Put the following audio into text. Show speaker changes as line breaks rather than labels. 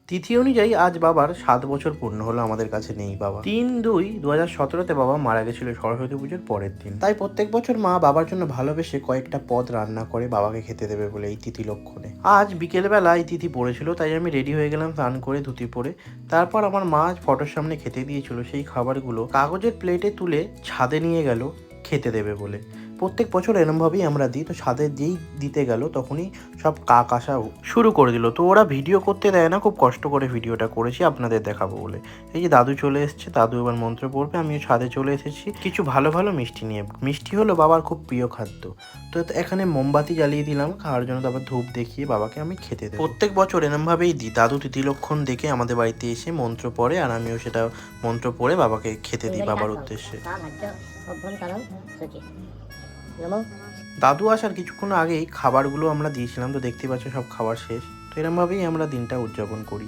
তিথি অনুযায়ী আজ বাবার 7 বছর পূর্ণ হলো, আমাদের কাছে নেই বাবা। 3/2/2017-তে বাবা মারা গেছিল সরস্বতী পুজোর পরের দিন। তাই প্রত্যেক বছর মা বাবার জন্য ভালোবেসে কয়েকটা পদ রান্না করে বাবাকে খেতে দেবে বলে এই তিথি লক্ষণে। আজ বিকেলবেলা এই তিথি পড়েছিল, তাই আমি রেডি হয়ে গেলাম স্নান করে ধুতি পরে। তারপর আমার মা ফটোর সামনে খেতে দিয়েছিল সেই খাবারগুলো কাগজের প্লেটে তুলে ছাদে নিয়ে গেল খেতে দেবে বলে। প্রত্যেক বছর এরমভাবেই আমরা দিই। তো ছাদে যেই দিতে গেল তখনই সব কাক আসা শুরু করে দিল। তো ওরা ভিডিও করতে দেয় না, খুব কষ্ট করে ভিডিওটা করেছি আপনাদের দেখাবো বলে। এই যে দাদু চলে এসছে, দাদু এবার মন্ত্র পড়বে, আমিও ছাদে চলে এসেছি কিছু ভালো ভালো মিষ্টি নিয়ে। মিষ্টি হলো বাবার খুব প্রিয় খাদ্য। তো এখানে মোমবাতি জ্বালিয়ে দিলাম খাওয়ার জন্য, তারপর ধূপ দেখিয়ে বাবাকে আমি খেতে দেবো। প্রত্যেক বছর এরমভাবেই দিই। দাদু তিথিলক্ষণ দেখে আমাদের বাড়িতে এসে মন্ত্র পড়ে, আর আমিও সেটা মন্ত্র পড়ে বাবাকে খেতে দিই বাবার উদ্দেশ্যে। দাদু আসার কিছুক্ষণ আগেই খাবারগুলো আমরা দিয়েছিলাম, তো দেখতে পাচ্ছ সব খাবার শেষ। তো এরমভাবেই আমরা দিনটা উদযাপন করি।